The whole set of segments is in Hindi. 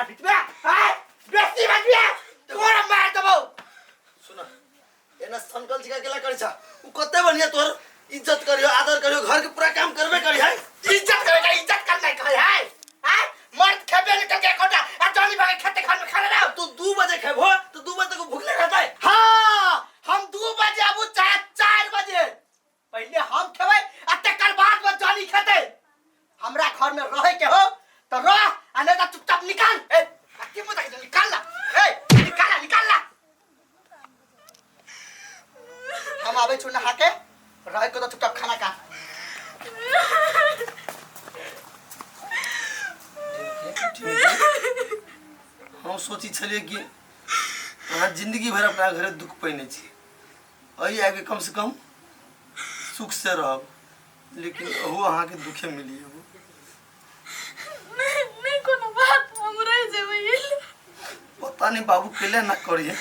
मारपीट में हां बेसी मत बिया तोरा मार दबो सुन एना संकल जी का केला करै छ उ कते बढ़िया तोर इज्जत करियो आदर करियो घर के पूरा काम करबे करी है इज्जत करेगा इज्जत करना कहे है हां मर्द खेबे निकल के कोटा आ जॉनी भागे खेते खान में खाना रहो तू 2 बजे खेबो तो 2 बजे तक भूखले रहता है हां हम 2 बजे आबू चाहे 4 बजे पहले हम खेबै आ तकर बाद में जॉनी खेते हमरा घर में रहे के हो तो रह आ नहीं तो चुपचाप निकाल ए की मुदा निकाल ला ए निकाल ला हम आवे छु नहा के रहे को तो चुपचाप खाना खा हम सोची छलिए कि अहाँ जिंदगी भर अपना घरे दुख पैने छी अई आगे कम से कम सुख से रहब लेकिन ओहो अहाँ के दुखे मिली है नहीं कोनो बात हम रह जेबै पता नहीं बाबू केले ना करिए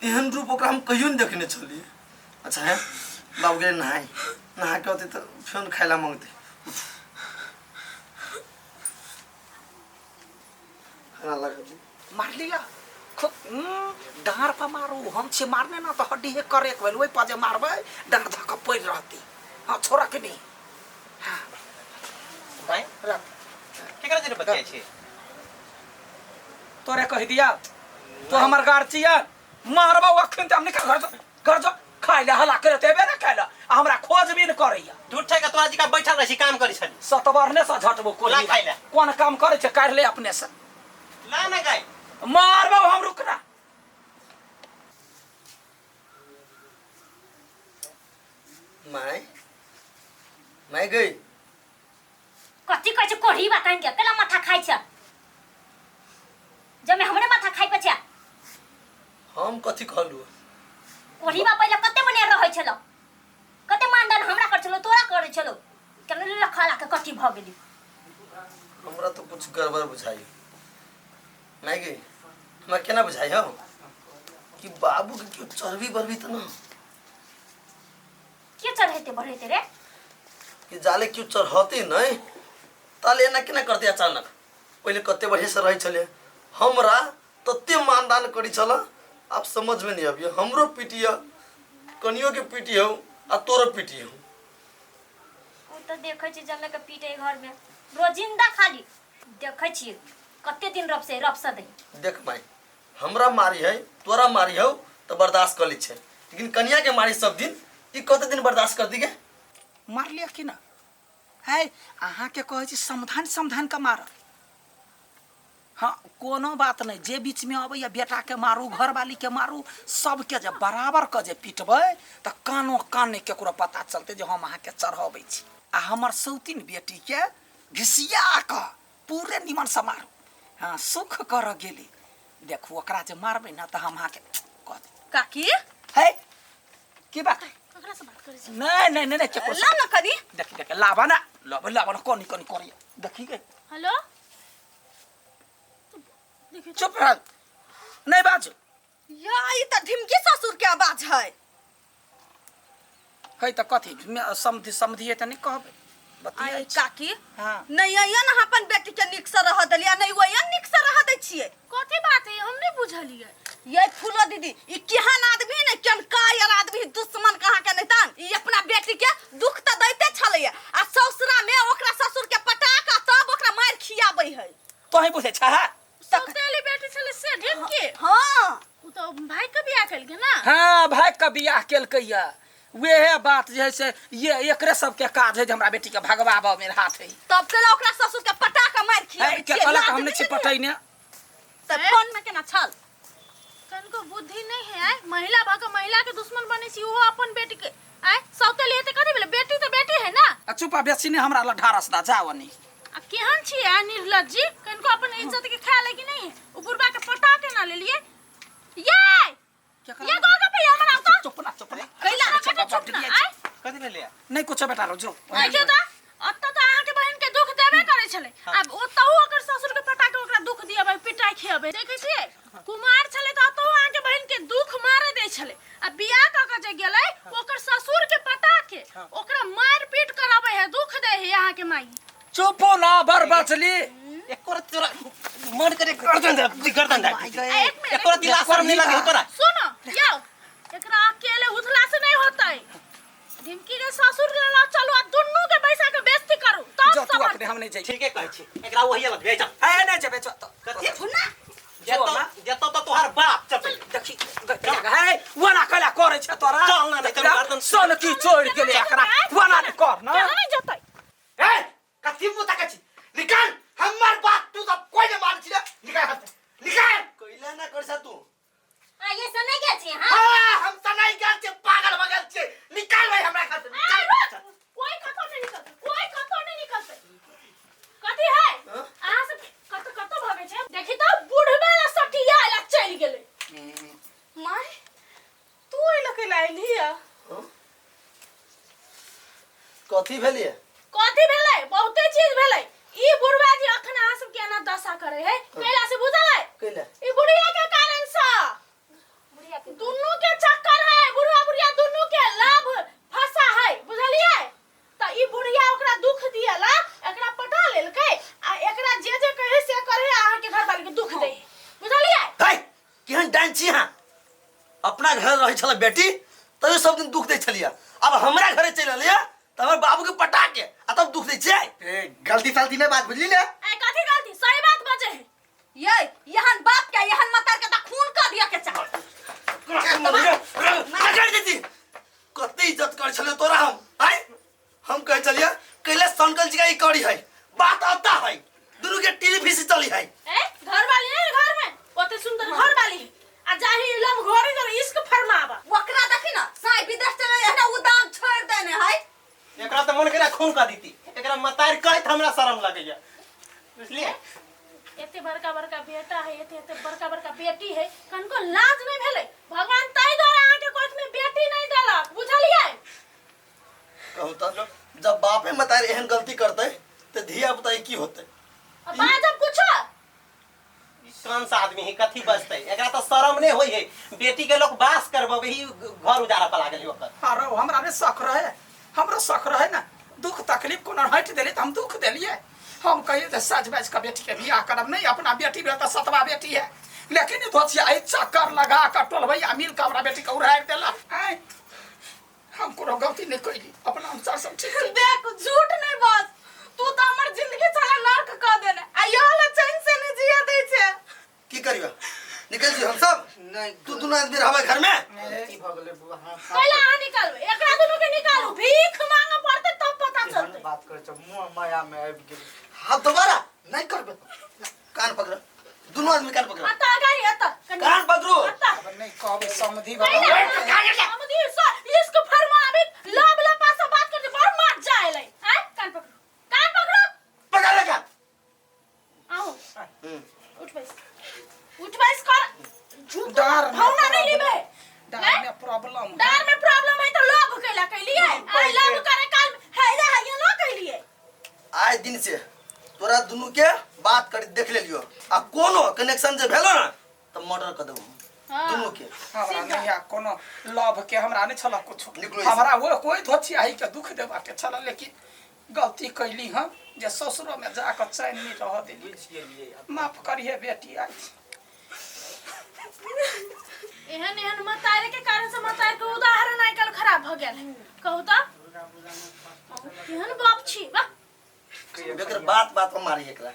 एहन रूप ओकरा हम कहियो नहीं देखने छलिए अच्छा है बाबू के नहा के होते तो फिर खाइला मांगते खाना लगा मार लिया खूब डार पर मारो हम छे मारने ना तो हड्डी है करे एक बेल वही पाजे मारबे डार धक्का पड़ रहती हां छोरा के नहीं हां भाई रख के करे जे बतिया छी तोरे कह दिया तो हमर गाड़ छिया मारबा अखन त हम निकल घर जो खाइला हला करे तेबे ना खाइला हमरा खोज भी न करैया झूठ है का तो आज का बैठल रही काम करी छली सतबरने से झटबो कोली खाइला कोन काम करे छे कर ले अपने से ला ना गाय मारबा हम रुकना मैं गई कथी कहै छै कोढ़ी बताइन के केला माथा खाइ छ जमे हमरे माथा खाइ पछा हम कथी कहलु कोढ़ी बा पहिले कते बने रहै छलो कते मानदान हमरा कर छलो तोरा करे छलो केला लखला के कथी भ गेली हमरा तो कुछ गड़बड़ बुझाई मैं गई हमरा केना बुझाई हो कि बाबू के क्यों चर्बी बरबी त ना के चढ़ेते बढ़ेते रे कि जाले क्यों चढ़ते नहीं ताले ना केना करते अचानक पहले कते बढ़िया से रही छले हमरा तते मानदान करी छला आप समझ में नहीं आबियो हमरो पीटिया कनियो के पीटियो आ तोरो पीटियो ओ तो देखै छी जमे के पीटे घर में रोजिंदा खाली देखै छी कते दिन रब से दे देख माई हमरा मारी है तोरा मारी हो तो बर्दाश्त कर ली छे लेकिन कनिया के मारी सब दिन ई कते दिन बर्दाश्त कर दीगे मार लिया कि ना है अहाँ के कहै छी समधान का मार हाँ कोनो बात नहीं जे बीच में अबैया बेटा के मारू घरवाली के मारू सबके जब बराबर के जे पिटबै त कानो कान नहीं केकरो पता चलते जे हम अहाँ के चढ़ाबै छी आ हमर सौतीन बेटी के घिसिया क पूरे निमन से मारू हाँ सुख कर गेली देखू ओकरा जे मारबै ना त हम अहाँ के कह दे काकी है की बात ककरा से बात करै छी नहीं केकरो ला न कनी देख लाबा ना कोनी करिए देखी गई हेलो चुप रह नहीं बाजू या ई त ढिमकी ससुर के आवाज है त कथी समझिए त नहीं कहबे आई काकी हां नहीं आयन अपन बेटी के निक से रह दलिया नहीं वयन निक से रह दै छिए कथी बात है हम नहीं बुझलिए ये फूलो दीदी ई केहन आदमी ने केन कायर आदमी दुश्मन कहां के नहीं तान ई अपना बेटी के दुख त दैते छलैया आ ससुरा में ओकरा ससुर के पटाका तब ओकरा मार खियाबै है तो ही बुझे छा सौतेली बेटी छले से ढिमकी हां उ तो भाई के बियाह कैल के ना हां भाई के बियाह केलकैया वेहे बात जे है से ये एकरे सब के काज है जे हमरा बेटी के भगवाबा मेरे हाथ है तब केला ओकरा ससुर के पटाका मार खियाबै के कहलक हम नहीं छिपटैने त फोन में केना छल कनको बुद्धि नहीं है आय महिला भाग महिला के दुश्मन बने छी वो अपन बेटी के आय सौतेली हेते कथि भेले बेटी तो बेटी है ना चुप बेसी ने हमरा ला ढारस दा जावनी आ केहन छी आ निर्लज्जी कनको अपन इज्जत के ख्याल है कि नहीं ऊपरबा के पटाके ना ले लिए ये गोगा पे हमरा तो चुप ना कैला आके चुप ना आय कथि ले लिया नहीं कुछ बेटा रो जो आय जो ता अत्ता तो आहा के बहन के दुख देबे करे छले अब ओतहु ओकर ससुर के पटाके ओकरा दुख दियबे पिटाई खियबे देखै छी कुमार छले तो ओतहु आहा के बहन के दुख मारे दे छले आ बियाह क के जे गेलै ओकर ससुर के पटाके ओकरा मार पीट कराबै है दुख दे है आहा के माई चुप ना बर बचली एक और तोरा मन करे गर्दन दे एक मिनट एक और दिला शर्म नहीं लगे तोरा सुनो यो एकरा अकेले उठला से नहीं होता है ढिमकी के ससुर के ला चलो आ दुन्नु के पैसा के बेइज्जती करू तब जो तू सब अपने हम नहीं जाई ठीक है कहै छी एकरा वही लग भेज ए नहीं जेबे तो कथि सुनना जेतो तो तोहार बाप चल देखी है वना कला करे छ तोरा चल ना नहीं तो गर्दन सन की छोड़ के ले एकरा वना ने कर ना चलो नहीं जतै ए कथि मुता कछि निकाल हमर बात तू सब कोई नहीं मान छी निकाल निकाल कइला ना करसा तू आ ये सुनै के छी हां हां हम त नहीं गल छे पागल बगल छे निकाल भाई हमरा घर से निकाल कोई कतो नहीं निकलते कोई कतो नहीं निकलते कथि है अहाँ सब कतो कतो भागे छे देखि तो बुढ़बे ला सटिया ला चल गेले माय तू एला के लाइल हिया कथी भेलिए कथि भेलै बहुते चीज भेलै ई बुढ़वा जी अखन अहाँ सब के ना दशा करे है कैला से बुझल है कइला ई बुढ़िया के कारण सा बुढ़िया के दुन्नु के चक्कर है बुढ़वा बुढ़िया दुन्नु के लाभ फंसा है बुझलिए त ई बुढ़िया ओकरा दुख दियला एकरा पटा लेलकै आ एकरा जे जे कहे से करे अहाँ के घर वाली के दुख दे बुझलिए है केहन डांस छी हां अपना घर रही छला बेटी तब सब दिन दुख दे छलिया अब हमरा घरे चल लिया त हमर बाबू के पटा के आ तब दुख दे छै ए गलती सलती में बात बुझली ले ए कथि गलती सही बात बजे है ये यहन बाप के यहन मतार के त खून कर दिया के चाह पकड़ देती कते इज्जत कर छले तोरा हम कह चलिया कैले संकल जी का ई करी है बात आता है दुनु के टीवी से चली है ए घर वाली है घर में ओते सुंदर घर वाली आ जाही लम घोरी जर इश्क फरमावा ओकरा देखी ना साई विदेश चले है ना उदाम छोड़ देने है एकरा त मन करे खून का दीती एकरा मतार कहत हमरा शर्म लगैया बुझलिए एते बड़का बड़का बेटा है एते बड़का बड़का बेटी है कनको लाज नहीं भेले भगवान ताई द्वारा आके कोठ में बेटी नहीं देलक बुझलिए कहू त जब बापे मतार एहन गलती करते त धिया बताई की होते अब बात अब कुछ कौन सा आदमी है कथी बजते एकरा त शर्म नहीं होई है बेटी के लोग बास करबे ही घर उजाड़ा पला गेली ओकर अरे हमरा ने शक रहे हमरा शक रहे ना दुख तकलीफ कोनो हट देले त हम दुख देलिए हम कहिए त सच बाज का बेटी के बियाह करब नहीं अपना बेटी बे त सतवा बेटी है लेकिन धोतिया आई चक्कर लगा का टोल भैया मिल का हमरा बेटी का उड़ाड़ देला हम कोनो गलती नहीं कइली अपना अनुसार सब ठीक है देख झूठ नहीं बस तू तो हमर जिंदगी साला नरक कर देने आ यहला चैन से नहीं जिया दे छे की करियो निकल जी हम सब नहीं तू दुनु आदमी रहबे घर में की भ गेले बुआ हां पहले आ निकालबे एकरा दुनु के निकालू भीख मांगे पड़ते तब पता चलते बात कर छ मुंह माया में आबि गेली हाथ दोबारा नहीं करबे कान पकड़ दुनु आदमी कान पकड़ अता गाड़ी अता कान पकड़ो अता नहीं कहबे समधी हमदी इसको फरमावे लब लब पासा बात करते पर मत जाए ले हैं कान पकड़ो पकड़ ले कान आओ उठ बैस कर झूठ डर भावना नहीं लिबे डर में प्रॉब्लम डर में प्रॉब्लम है तो लोभ कैला कैलिए आई लोभ करे काल है ये ना कैलिए आए दिन से तोरा दुनु के बात कर देख ले लियो आ कोनो कनेक्शन जे भेलो ना त मर्डर कर देबो दुनु के हमरा नहीं आ कोनो लव के हमरा नहीं छला कुछ निकलो हमरा वो कोई धोती आई के दुख दे बाटे छला लेकिन गलती कैली हम जे ससुर में जाकर चैन नहीं रह देली माफ करिए बेटी आई एहन एहन मतारे के कारण से मतारे के उदाहरण आई कल खराब हो गेल कहू त एहन बाप छी बा बेकर बात बात में मारी एकरा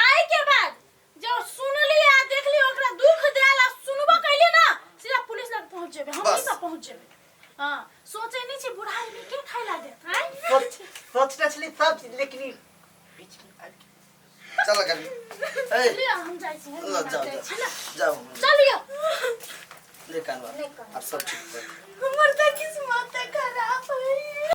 आए के बाद जो सुनली आ देखली ओकरा दुख देला सुनबो कैली ना सीधा पुलिस लग पहुंच जेबे हम बस। ही पहुंच जेबे हां सोचे नहीं छी बुढ़ाई में के खाइला दे हैं सोचना छली सब चीज लेकिन बीच में आबि गेली चल कर ए लिया हम जाई छी लो जाओ जाओ चलियो ले कानवा अब सब ठीक है